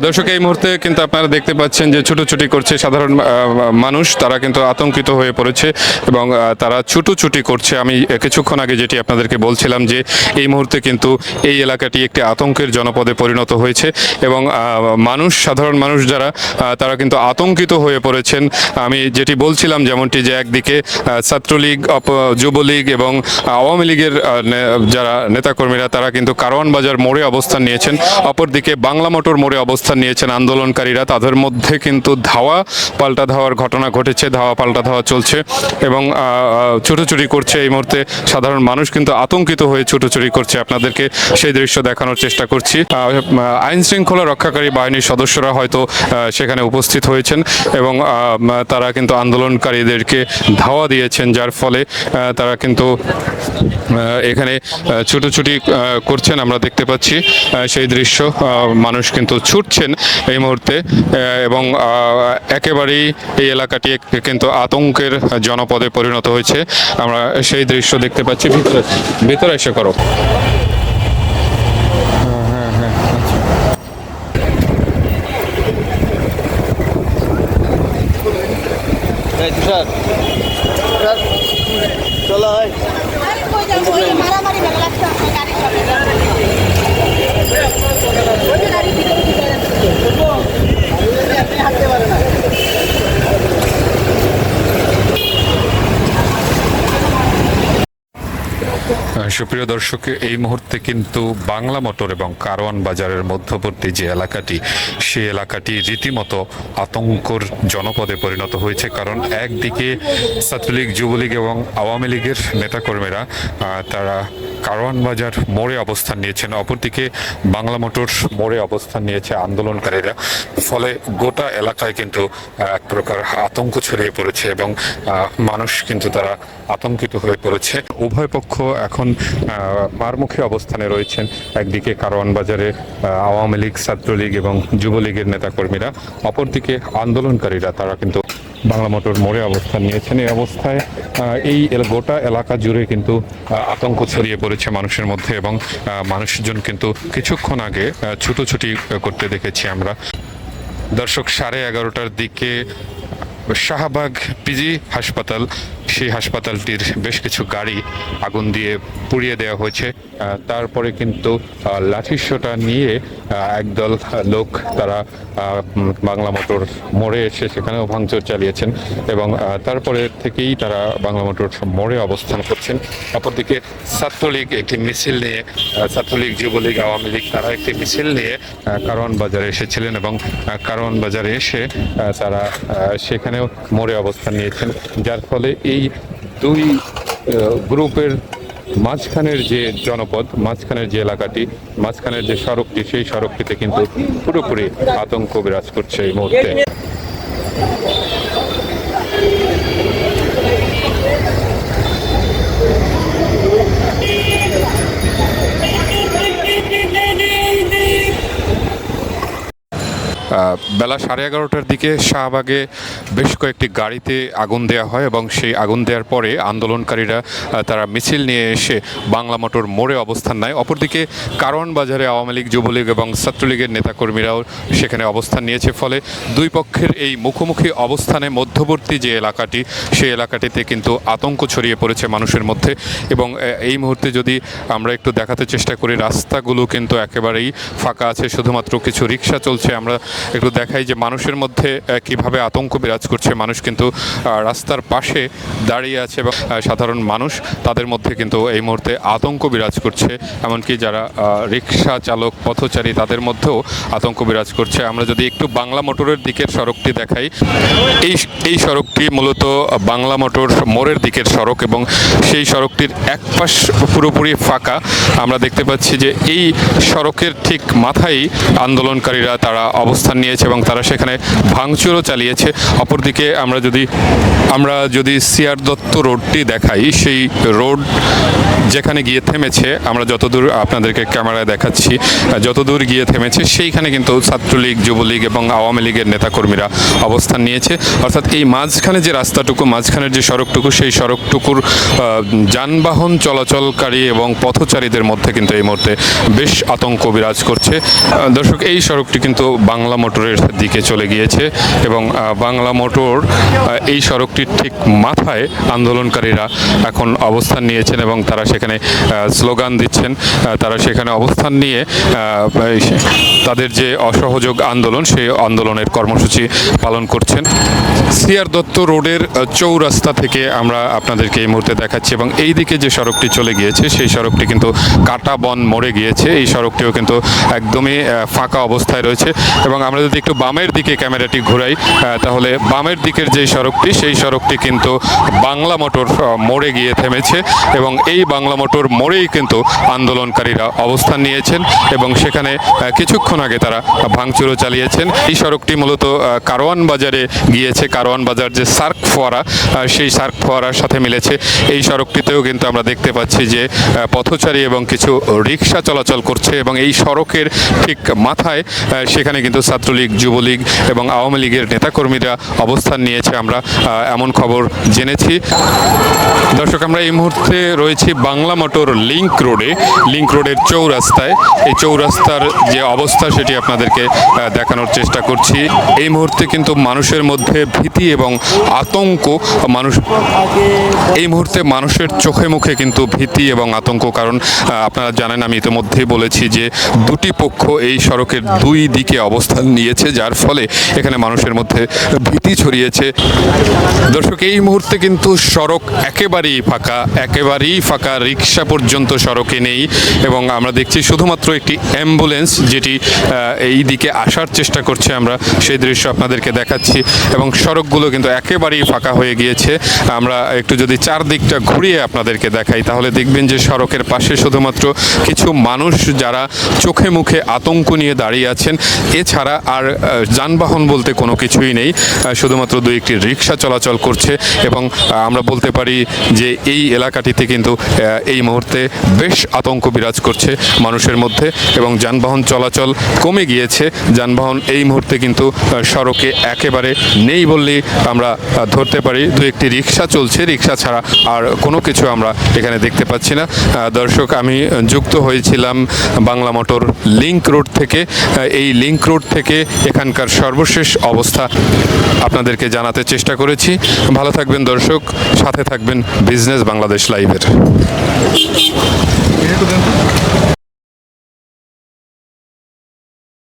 দর্শক, এই মুহূর্তে কিন্তু আপনারা দেখতে পাচ্ছেন যে ছুটোছুটি করছে সাধারণ মানুষ। তারা কিন্তু আতঙ্কিত হয়ে পড়েছে এবং তারা ছুটোছুটি করছে। আমি কিছুক্ষণ আগে যেটি আপনাদেরকে বলছিলাম যে এই মুহূর্তে কিন্তু এই এলাকাটি একটি আতঙ্কের জনপদে পরিণত হয়েছে এবং সাধারণ মানুষ যারা তারা কিন্তু আতঙ্কিত হয়ে পড়েছেন। আমি যেটি বলছিলাম যেমনটি যে একদিকে ছাত্রলীগ, যুবলীগ এবং আওয়ামী লীগের যারা নেতাকর্মীরা তারা কিন্তু কারওয়ান বাজার মোড়ে অবস্থান নিয়েছেন, অপরদিকে বাংলা মোটর মোড়ে অবস্থান নিয়েছেন আন্দোলনকারীরা। তাদের মধ্যে কিন্তু ধাওয়া পাল্টা ধাওয়ার ঘটনা ঘটেছে, ধাওয়া পাল্টা ধাওয়া চলছে এবং ছুটোছুটি করছে। এই মুহূর্তে সাধারণ মানুষ কিন্তু আতঙ্কিত হয়ে ছুটোছুটি করছে। আপনাদেরকে সেই দৃশ্য দেখানোর চেষ্টা করছি। আইন শৃঙ্খলা রক্ষাকারী বাহিনীর সদস্যরা হয়তো সেখানে উপস্থিত হয়েছেন এবং তারা কিন্তু আন্দোলনকারীদেরকে ধাওয়া দিয়েছেন, যার ফলে তারা কিন্তু এখানে ছুটোছুটি করছেন। আমরা দেখতে পাচ্ছি সেই দৃশ্য। মানুষ কিন্তু ছুটছেন এই মুহূর্তে এবং একেবারেই এই এলাকাটি কিন্তু আতঙ্কের জনপদে পরিণত হয়েছে। আমরা সেই দৃশ্য দেখতে পাচ্ছি। ভিতরে এসে করো। চলো সুপ্রিয় দর্শক, এই মুহূর্তে কিন্তু বাংলা মোটর এবং কারওয়ান বাজারের মধ্যবর্তী যে এলাকাটি, সেই এলাকাটি রীতিমতো আতঙ্কর জনপদে পরিণত হয়েছে। কারণ একদিকে ছাত্রলীগ, যুবলীগ এবং আওয়ামী লীগের নেতাকর্মীরা তারা কারওয়ান বাজার মোড়ে অবস্থান নিয়েছেন, অপরদিকে বাংলা মোটর মোড়ে অবস্থান নিয়েছে আন্দোলনকারীরা। ফলে গোটা এলাকায় কিন্তু এক প্রকার আতঙ্ক ছড়িয়ে পড়েছে এবং মানুষ কিন্তু তারা আতঙ্কিত হয়ে পড়েছে। উভয় পক্ষ এখন মারমুখী অবস্থানে রয়েছেন। একদিকে কারওয়ান বাজারে আওয়ামী লীগ, ছাত্রলীগ এবং যুবলীগের নেতাকর্মীরা, অপরদিকে আন্দোলনকারীরা তারা কিন্তু বাংলা মোটর মোড়ে অবস্থান নিয়েছেন। এই অবস্থায় এই গোটা এলাকা জুড়ে কিন্তু আতঙ্ক ছড়িয়ে পড়েছে মানুষের মধ্যে এবং মানুষজন কিন্তু কিছুক্ষণ আগে ছুটোছুটি করতে দেখেছি আমরা। দর্শক, 11:30টার দিকে শাহবাগ পিজি হাসপাতাল, সেই হাসপাতালটির বেশ কিছু গাড়ি আগুন দিয়ে পুড়িয়ে দেওয়া হয়েছে। তারপরে কিন্তু লাঠিসোঁটা নিয়ে একদল লোক তারা বাংলা মোটর মোড়ে এসে সেখানেও ভাঙচুর চালিয়েছেন এবং তারপরে থেকেই তারা বাংলা মোটর মোড়ে অবস্থান করছেন। অপরদিকে ছাত্রলীগ একটি মিছিল নিয়ে, ছাত্রলীগ, যুবলীগ, আওয়ামী লীগ তারা একটি মিছিল নিয়ে কারওয়ান বাজারে এসেছিলেন এবং কারওয়ান বাজারে এসে তারা সেখানেও মোড়ে অবস্থান নিয়েছেন, যার ফলে এই দুই গ্রুপের মাঝখানের যে জনপদ, মাঝখানের যে এলাকাটি, মাঝখানের যে সড়কটি, সেই সড়কটিতে কিন্তু পুরোপুরি আতঙ্ক বিরাজ করছে এই মুহূর্তে। বেলা 11:30টার দিকে শাহবাগে বেশ কয়েকটি গাড়িতে আগুন দেওয়া হয় এবং সেই আগুন দেওয়ার পরে আন্দোলনকারীরা তারা মিছিল নিয়ে এসে বাংলা মোটর মোড়ে অবস্থান নেয়। অপরদিকে কারওয়ান বাজারে আওয়ামী লীগ, যুবলীগ এবং ছাত্রলীগের নেতাকর্মীরাও সেখানে অবস্থান নিয়েছে। ফলে দুই পক্ষের এই মুখোমুখি অবস্থানে মধ্যবর্তী যে এলাকাটি, সেই এলাকাটিতে কিন্তু আতঙ্ক ছড়িয়ে পড়েছে মানুষের মধ্যে। এবং এই মুহূর্তে যদি আমরা একটু দেখাতে চেষ্টা করি, রাস্তাগুলো কিন্তু একেবারেই ফাঁকা আছে, শুধুমাত্র কিছু রিক্সা চলছে। আমরা একটু দেখাই যে মানুষের মধ্যে কিভাবে আতঙ্ক বিরাজ করছে। মানুষ কিন্তু রাস্তার পাশে দাঁড়িয়ে আছে এবং সাধারণ মানুষ, তাদের মধ্যে কিন্তু এই মুহূর্তে আতঙ্ক বিরাজ করছে। এমনকি যারা রিক্সা চালক, পথচারী, তাদের মধ্যেও আতঙ্ক বিরাজ করছে। আমরা যদি একটু বাংলা মোটরের দিকের সড়কটি দেখাই, এই সড়কটি মূলত বাংলা মোটর মোড়ের দিকের সড়ক এবং সেই সড়কটির এক পাশ পুরোপুরি ফাঁকা। আমরা দেখতে পাচ্ছি যে এই সড়কের ঠিক মাথায় আন্দোলনকারীরা তারা অবস্থান অবস্থান নিয়েছে এবং তারা সেখানে ভাঙচুরও চালিয়েছে। অপরদিকে আমরা যদি সিআর দত্ত রোডটি দেখাই, সেই রোড যেখানে গিয়ে থেমেছে, আমরা যতদূর আপনাদেরকে ক্যামেরায় দেখাচ্ছি, যতদূর গিয়ে থেমেছে সেইখানে কিন্তু ছাত্রলীগ, যুবলীগ এবং আওয়ামী লীগের নেতাকর্মীরা অবস্থান নিয়েছে। অর্থাৎ এই মাঝখানে যে রাস্তাটুকু, মাঝখানের যে সড়কটুকু, সেই সড়কটুকুর যানবাহন চলাচলকারী এবং পথচারীদের মধ্যে কিন্তু এই মুহূর্তে বেশ আতঙ্ক বিরাজ করছে। দর্শক, এই সড়কটি কিন্তু বাংলা মোটরের দিকে চলে গিয়েছে এবং বাংলা মোটর এই সড়কটির ঠিক মাথায় আন্দোলনকারীরা এখন অবস্থান নিয়েছেন এবং তারা সেখানে স্লোগান দিচ্ছেন। তারা সেখানে অবস্থান নিয়ে তাদের যে অসহযোগ আন্দোলন, সেই আন্দোলনের কর্মসূচি পালন করছেন। সিআর দত্ত রোডের চৌরাস্তা থেকে আমরা আপনাদেরকে এই মুহূর্তে দেখাচ্ছি এবং এই দিকে যে সড়কটি চলে গিয়েছে, সেই সড়কটি কিন্তু কাটা বন মরে গিয়েছে। এই সড়কটিও কিন্তু একদমই ফাঁকা অবস্থায় রয়েছে এবং আমরা যদি একটু বামের দিকে ক্যামেরাটি ঘুরাই, তাহলে বামের দিকের যে সড়কটি, সেই সড়কটি কিন্তু বাংলা মোটর মোড়ে গিয়ে থেমেছে এবং এই বাংলা মোটর মোড়েই কিন্তু আন্দোলনকারীরা অবস্থান নিয়েছেন এবং সেখানে কিছুক্ষণ আগে তারা ভাঙচুরও চালিয়েছেন। এই সড়কটি মূলত কারওয়ান বাজারে গিয়েছে। কারওয়ান বাজার যে সার্ক ফোয়ারা, সেই সার্ক ফোয়ারার সাথে মিলেছে। এই সড়কটিতেও কিন্তু আমরা দেখতে পাচ্ছি যে পথচারী এবং কিছু রিক্সা চলাচল করছে এবং এই সড়কের ঠিক মাথায় সেখানে কিন্তু ছাত্রলীগ, যুবলীগ এবং আওয়ামী লীগের নেতাকর্মীরা অবস্থান নিয়েছে, আমরা এমন খবর জেনেছি। দর্শক, আমরা এই মুহূর্তে রয়েছি বাংলা মোটর লিংক রোডের চৌরাস্তায়। এই চৌরাস্তার যে অবস্থা সেটি আপনাদেরকে দেখানোর চেষ্টা করছি। এই মুহূর্তে কিন্তু মানুষের মধ্যে ভীতি এবং আতঙ্ক, এই মুহূর্তে মানুষের চোখে মুখে কিন্তু ভীতি এবং আতঙ্ক। কারণ আপনারা জানেন, আমি ইতিমধ্যেই বলেছি যে দুটি পক্ষ এই সড়কের দুই দিকে অবস্থান নিয়েছে, যার ফলে এখানে মানুষের মধ্যে ভীতি ছড়িয়েছে। দর্শক, এই মুহূর্তে কিন্তু সড়ক একেবারেই ফাঁকা, রিক্সা পর্যন্ত সড়কে নেই এবং আমরা দেখছি শুধুমাত্র একটি অ্যাম্বুলেন্স যেটি এই দিকে আসার চেষ্টা করছে। আমরা সেই দৃশ্য আপনাদেরকে দেখাচ্ছি এবং সড়কগুলো কিন্তু একেবারেই ফাঁকা হয়ে গিয়েছে। আমরা একটু যদি চারদিকটা ঘুরিয়ে আপনাদেরকে দেখাই, তাহলে দেখবেন যে সড়কের পাশে শুধুমাত্র কিছু মানুষ যারা চোখে মুখে আতঙ্ক নিয়ে দাঁড়িয়ে আছেন, এছাড়া আর যানবাহন বলতে কোনো কিছুই নেই। শুধুমাত্র দুই একটি রিক্সা চলাচল করছে এবং আমরা বলতে পারি যে এই এলাকাটিতে কিন্তু এই মুহূর্তে বেশ আতঙ্ক বিরাজ করছে মানুষের মধ্যে এবং যানবাহন চলাচল কমে গিয়েছে। যানবাহন এই মুহূর্তে কিন্তু সড়কে একেবারে নেই বললেই আমরা ধরতে পারি। দু একটি রিক্সা চলছে, রিক্সা ছাড়া আর কোনো কিছু আমরা এখানে দেখতে পাচ্ছি না। দর্শক, আমি যুক্ত হয়েছিলাম বাংলা মোটর লিংক রোড থেকে। এই লিংক রোড থেকে এখানকার সর্বশেষ অবস্থা আপনাদেরকে জানাতে চেষ্টা করেছি। ভালো থাকবেন দর্শক, সাথে থাকবেন বিজনেস বাংলাদেশ লাইভের।